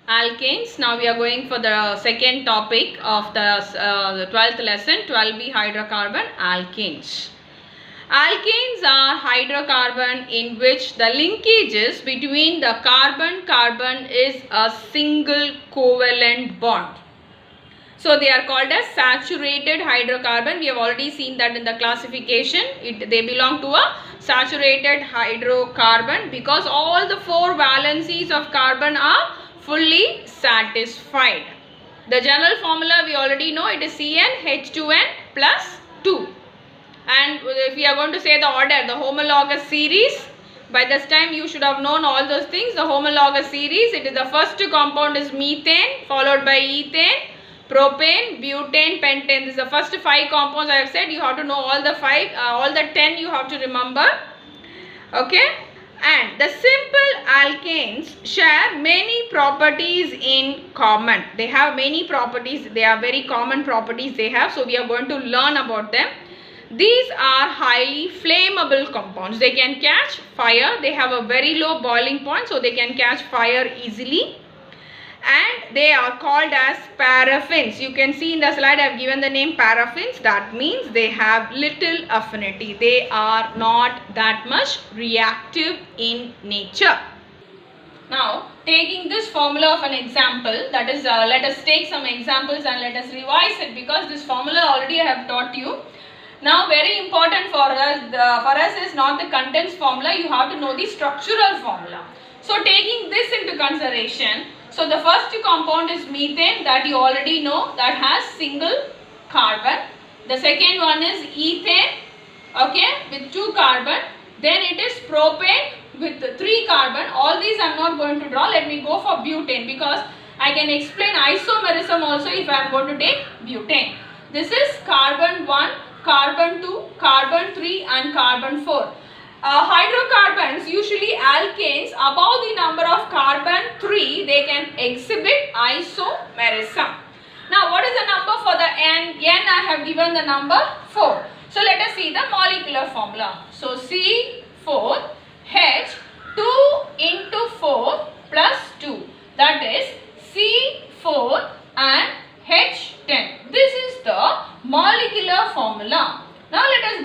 Alkanes. Now we are going for the second topic of the 12th lesson, 12b hydrocarbon alkanes. Alkanes are hydrocarbon in which the linkages between the carbon-carbon is a single covalent bond. So they are called as saturated hydrocarbon. We have already seen that in the classification. They belong to a saturated hydrocarbon because all the four valencies of carbon are fully satisfied. The general formula we already know, it is CnH2n plus 2. And if we are going to say the order, the homologous series, by this time you should have known all those things. The homologous series, it is the first compound is methane, followed by ethane, propane, butane, pentane. This is the first 5 compounds I have said. You have to know all the 5, all the 10 you have to remember. Okay. And the simple alkanes share many properties in common. They have many properties. They are very common properties they have. So we are going to learn about them. These are highly flammable compounds. They can catch fire. They have a very low boiling point, so they can catch fire easily. And they are called as paraffins. You can see in the slide I have given the name paraffins. That means they have little affinity. They are not that much reactive in nature. Now, taking this formula of an example, that is, let us take some examples and let us revise it, because this formula already I have taught you. Now, very important for us is not the contents formula. You have to know the structural formula. So, taking this into consideration, so the first compound is methane, that you already know, that has single carbon. The second one is ethane, okay, with 2 carbon. Then it is propane with 3 carbon. All these I am not going to draw. Let me go for butane, because I can explain isomerism also if I am going to take butane. This is carbon 1, carbon 2, carbon 3 and carbon 4. Hydrocarbons, usually alkanes, above the number of carbon 3, they can exhibit isomerism. Now, what is the number for the N? N I have given the number 4. So, let us see the molecular formula. So, C4H2 into 4 plus 2. That is C4 and H10. This is the molecular formula. Now let us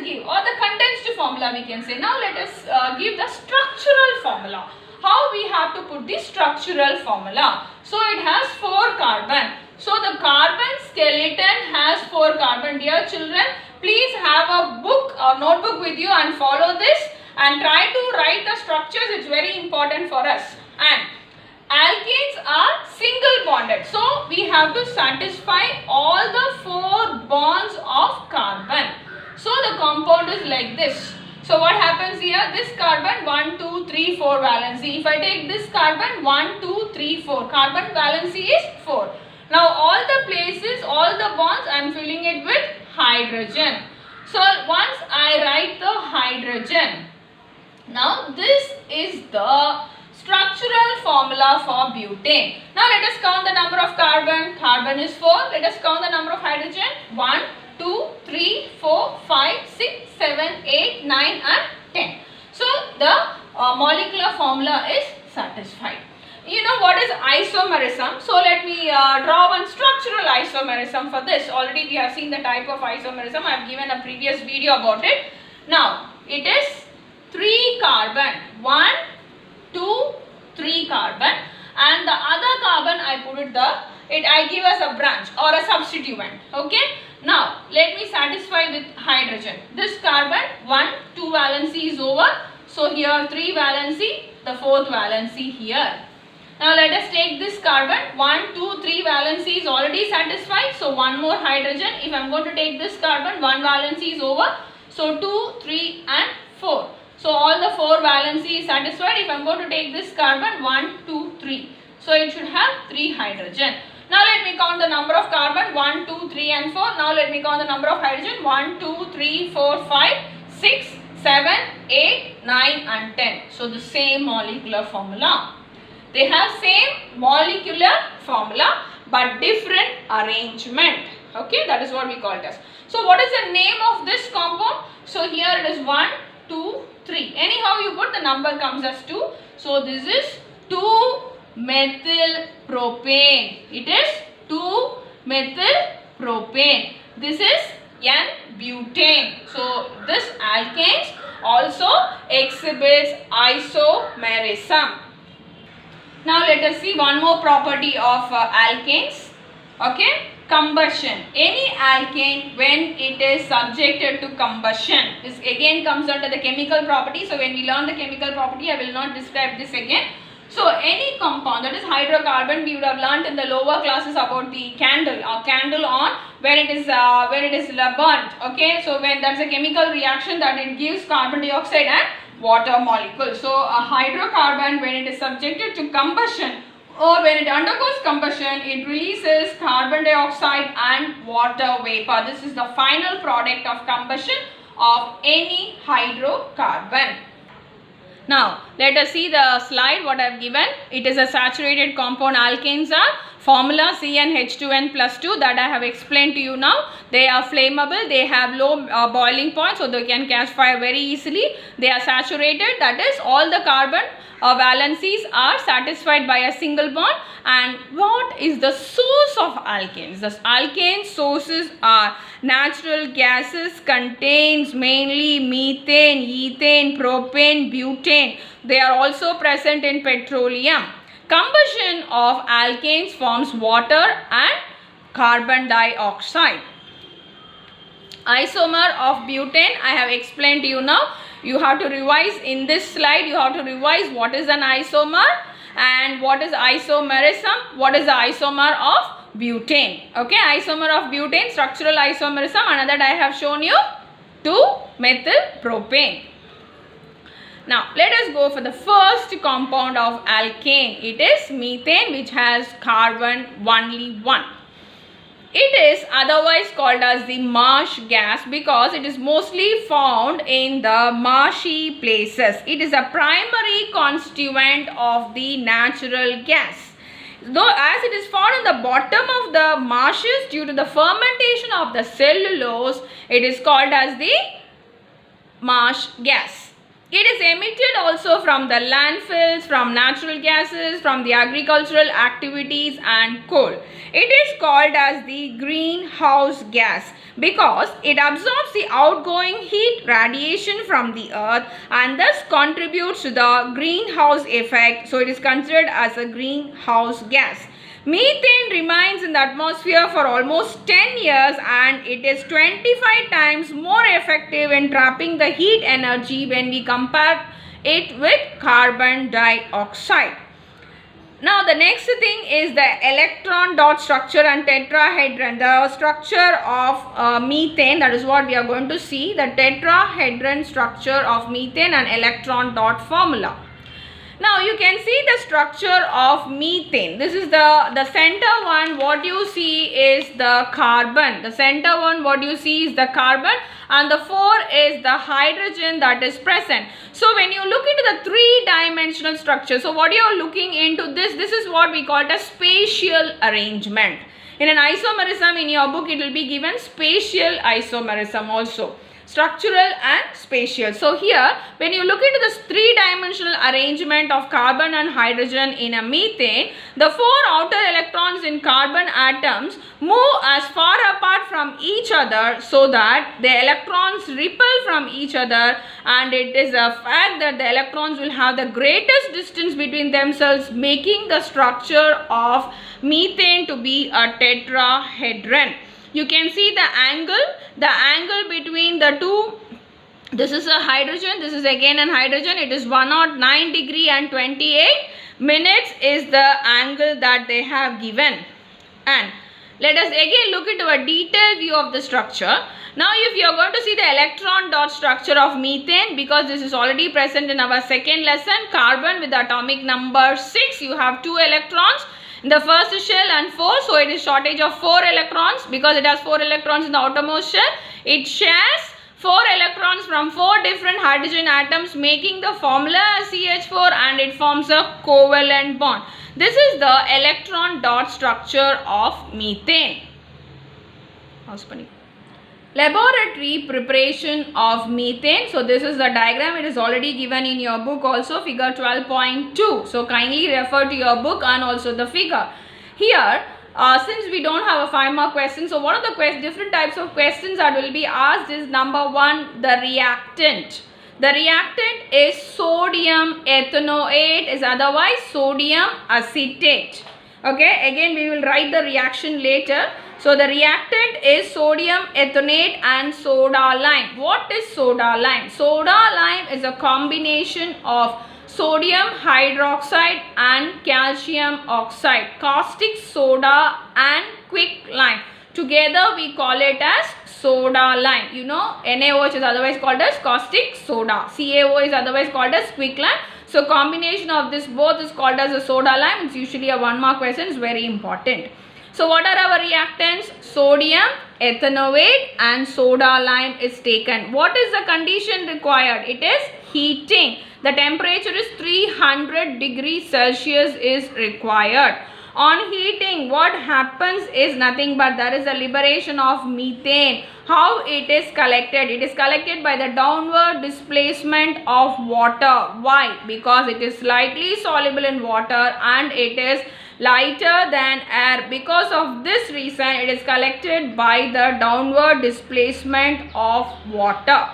give, or the condensed formula we can say. Now let us give the structural formula. How we have to put the structural formula? So it has 4 carbon. So the carbon skeleton has 4 carbon. Dear children, please have a book or notebook with you and follow this and try to write the structures. It's very important for us. And alkanes are single bonded. So we have to satisfy all the 4 bonds of carbon. So the compound is like this. So what happens here? This carbon 1, 2, 3, 4 valency. If I take this carbon 1, 2, 3, 4. Carbon valency is 4. Now all the places, all the bonds I am filling it with hydrogen. So once I write the hydrogen. Now this is the structural formula for butane. Now let us count the number of carbon. Carbon is 4. Let us count the number of hydrogen. 1, 2, 3, 4, 5, 6, 7, 8, 9 and 10. So the molecular formula is satisfied. You know what is isomerism? So let me draw one structural isomerism for this. Already we have seen the type of isomerism. I have given a previous video about it. Now it is 3 carbon. 1, 2, 3 carbon, and the other carbon I put it I give as a branch or a substituent. Okay. Now let me satisfy with hydrogen. This carbon 1, 2 valency is over. So here 3 valency, the 4th valency here. Now let us take this carbon 1, 2, 3 valency is already satisfied. So one more hydrogen. If I am going to take this carbon, 1 valency is over. So 2, 3 and 4. So all the 4 valency is satisfied. If I am going to take this carbon 1, 2, 3. So it should have 3 hydrogen. Now let me count the number of carbon 1, 2, 3 and 4. Now let me count the number of hydrogen 1, 2, 3, 4, 5, 6, 7, 8, 9 and 10. So the same molecular formula. They have same molecular formula but different arrangement. Okay, that is what we call it as. So what is the name of this compound? So here it is 1, 2, 3. Anyhow you put, the number comes as 2. So this is 2 2-methyl propane. It is 2-methyl propane. This is N-butane. So this alkanes also exhibits isomerism. Now let us see one more property of alkanes. Okay, combustion. Any alkane, when it is subjected to combustion, this again comes under the chemical property. So when we learn the chemical property, I will not describe this again. So any compound, that is hydrocarbon, we would have learnt in the lower classes about the candle or candle on when it is burnt. Okay, so when that's a chemical reaction that it gives carbon dioxide and water molecule. So a hydrocarbon, when it is subjected to combustion or when it undergoes combustion, it releases carbon dioxide and water vapor. This is the final product of combustion of any hydrocarbon. Now, let us see the slide what I have given. It is a saturated compound. Alkanes are formula CnH2n plus 2 that I have explained to you now. They are flammable. They have low boiling point, so they can catch fire very easily. They are saturated, that is all the carbon valencies are satisfied by a single bond. And what is the source of alkanes? The alkane sources are natural gases, contains mainly methane, ethane, propane, butane. They are also present in petroleum. Combustion of alkanes forms water and carbon dioxide. Isomer of butane, I have explained to you now. You have to revise in this slide. You have to revise what is an isomer and what is isomerism. What is the isomer of butane? Okay, isomer of butane, structural isomerism. Another I have shown you 2-methyl propane. Now, let us go for the first compound of alkane. It is methane, which has carbon only 1. It is otherwise called as the marsh gas because it is mostly found in the marshy places. It is a primary constituent of the natural gas. Though as it is found in the bottom of the marshes due to the fermentation of the cellulose, it is called as the marsh gas. It is emitted also from the landfills, from natural gases, from the agricultural activities and coal. It is called as the greenhouse gas because it absorbs the outgoing heat radiation from the earth and thus contributes to the greenhouse effect. So it is considered as a greenhouse gas. Methane remains in the atmosphere for almost 10 years and it is 25 times more effective in trapping the heat energy when we compare it with carbon dioxide. Now the next thing is the electron dot structure and tetrahedron. The structure of methane, that is what we are going to see, the tetrahedron structure of methane and electron dot formula. Now you can see the structure of methane. This is the center one. What you see is the carbon. The center one, what you see is the carbon, and the 4 is the hydrogen that is present. So when you look into the three-dimensional structure, so what you are looking into this is what we call a spatial arrangement. In an isomerism in your book, it will be given spatial isomerism also. Structural and spatial. So here, when you look into this three-dimensional arrangement of carbon and hydrogen in a methane, the 4 outer electrons in carbon atoms move as far apart from each other so that the electrons repel from each other, and it is a fact that the electrons will have the greatest distance between themselves, making the structure of methane to be a tetrahedron. You can see the angle between the two. This is a hydrogen, this is again an hydrogen. It is 109 degree and 28 minutes is the angle that they have given. And let us again look into a detailed view of the structure. Now if you are going to see the electron dot structure of methane, because this is already present in our second lesson, carbon with atomic number 6, you have 2 electrons in the first shell and 4, so it is shortage of 4 electrons because it has 4 electrons in the outermost shell. It shares 4 electrons from 4 different hydrogen atoms, making the formula CH4, and it forms a covalent bond. This is the electron dot structure of methane. Laboratory preparation of methane. So this is the diagram. It is already given in your book also, figure 12.2. So kindly refer to your book and also the figure. Here, since we don't have a 5-mark question, so what are the different types of questions that will be asked is number 1, the reactant. The reactant is sodium ethanoate, is otherwise sodium acetate. Okay, again we will write the reaction later. So the reactant is sodium ethanoate and soda lime. What is soda lime? Soda lime is a combination of sodium hydroxide and calcium oxide, caustic soda and quicklime. Together we call it as soda lime. You know, NaOH is otherwise called as caustic soda. CaO is otherwise called as quicklime. So combination of this both is called as a soda lime. It's usually a 1-mark question. It's very important. So what are our reactants? Sodium ethanoate and soda lime is taken. What is the condition required? It is heating. The temperature is 300 degrees Celsius is required. On heating, what happens is nothing but there is a liberation of methane. How it is collected? It is collected by the downward displacement of water. Why? Because it is slightly soluble in water and it is lighter than air. Because of this reason, it is collected by the downward displacement of water.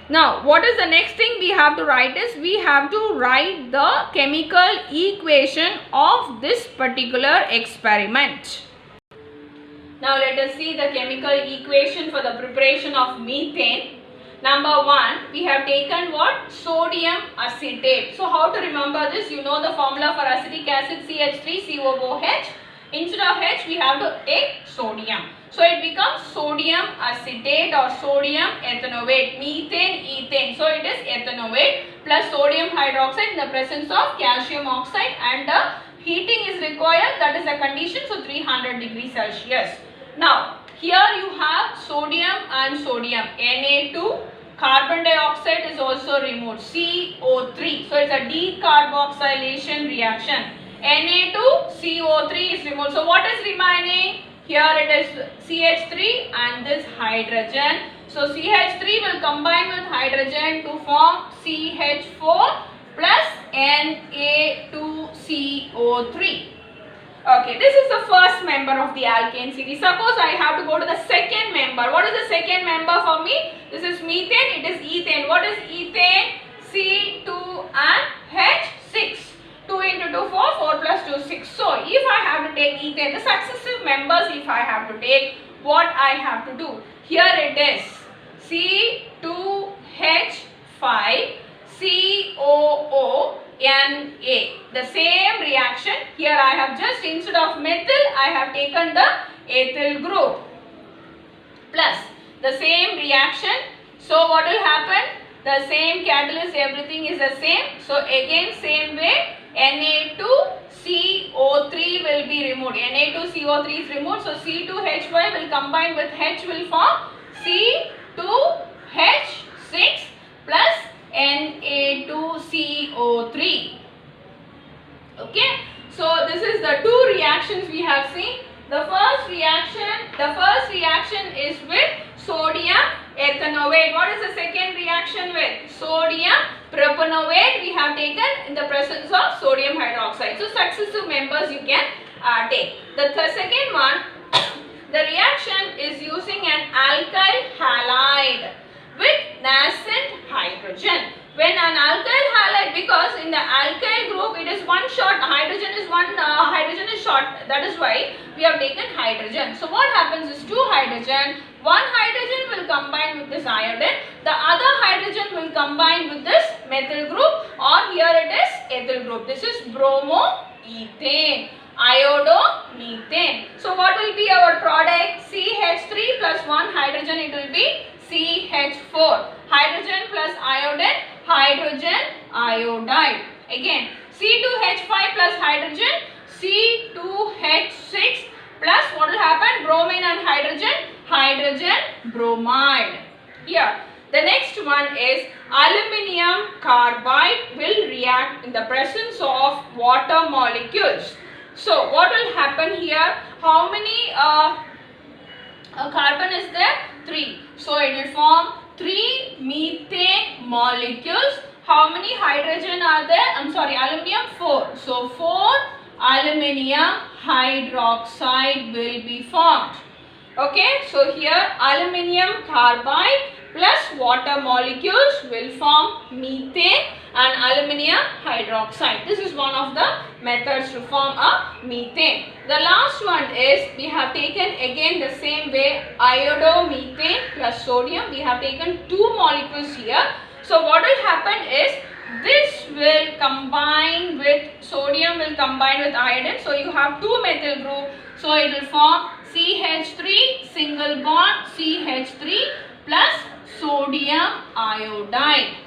Now, what is the next thing we have to write is, we have to write the chemical equation of this particular experiment. Now, let us see the chemical equation for the preparation of methane. Number 1, we have taken what? Sodium acetate. So, how to remember this? You know the formula for acetic acid, CH3COOH. Instead of H, we have to take sodium. So it becomes sodium acetate or sodium ethanoate, methane, ethane. So it is ethanoate plus sodium hydroxide in the presence of calcium oxide, and the heating is required. That is the condition. So 300 degrees Celsius. Now here you have sodium and sodium, Na2. Carbon dioxide is also removed, CO3. So it's a decarboxylation reaction. Na2CO3 is removed. So what is remaining? Here it is CH3 and this hydrogen. So CH3 will combine with hydrogen to form CH4 plus Na2CO3. Okay, this is the first member of the alkane series. Suppose I have to go to the second member. What is the second member for me? This is methane, it is ethane. What is ethane? C2 and H6. 2 into 2, 4, 4 plus 2, 6. So, if I have to take ethane, the successive members if I have to take, what I have to do? Here it is C2H5 COO Na. The same reaction. Here I have just, instead of methyl, I have taken the ethyl group. Plus the same reaction. So what will happen? The same catalyst, everything is the same. So again same way, Na2CO3 will be removed. Na2CO3 is removed. So C2H5 will combine with H, will form C2H6 plus Na2CO3. Okay. So this is the two reactions we have seen. The first reaction is with sodium ethanoate. What is the second reaction with? Sodium propanoate we have taken in the presence of sodium hydroxide. So successive members you can take. The second one, the reaction is using an alkyl halide with nascent hydrogen. When an alkyl halide, because in the alkyl group it is one short, hydrogen is short, that is why we have taken hydrogen. So what happens is two hydrogen, one hydrogen will combine with this iodine, the other hydrogen will combine with this methyl group, or here it is ethyl group. This is bromoethane, iodomethane. So what will be our product? CH3 plus one hydrogen, it will be CH4. Hydrogen plus iodine, hydrogen iodide. Again C2H5 plus hydrogen, C2H6 plus what will happen? Bromine and hydrogen bromide. Here the next one is aluminium carbide will react in the presence of water molecules. So what will happen here? How many A carbon is there? 3. So it will form 3 methane molecules. How many hydrogen are there? Aluminium 4. So 4 aluminium hydroxide will be formed. Okay, so here aluminium carbide plus water molecules will form methane and aluminium hydroxide. This is one of the methods to form a methane. The last one is, we have taken again the same way, iodomethane plus sodium. We have taken 2 molecules here. So what will happen is, this will combine with, sodium will combine with iodine. So you have 2 methyl group. So it will form CH3 single bond CH3 plus sodium iodide.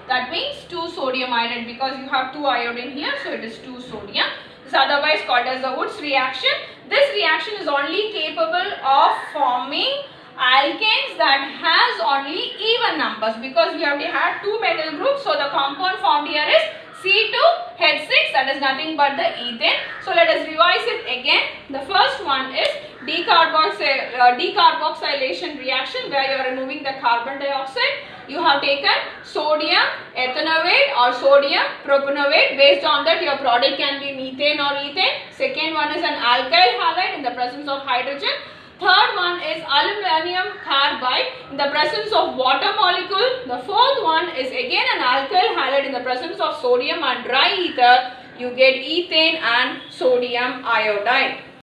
That means 2 sodium iodide, because you have 2 iodine here, so it is 2 sodium. This is otherwise called as the Woods reaction. This reaction is only capable of forming alkanes that has only even numbers, because we already had 2 methyl groups. So the compound formed here is C2H6, that is nothing but the ethane. So let us revise it again. The first one is decarboxylation reaction, where you are removing the carbon dioxide. You have taken sodium ethanoate or sodium propanoate. Based on that, your product can be methane or ethane. Second one is an alkyl halide in the presence of hydrogen. Third one is aluminium carbide in the presence of water molecule. The fourth one is again an alkyl halide in the presence of sodium and dry ether. You get ethane and sodium iodide.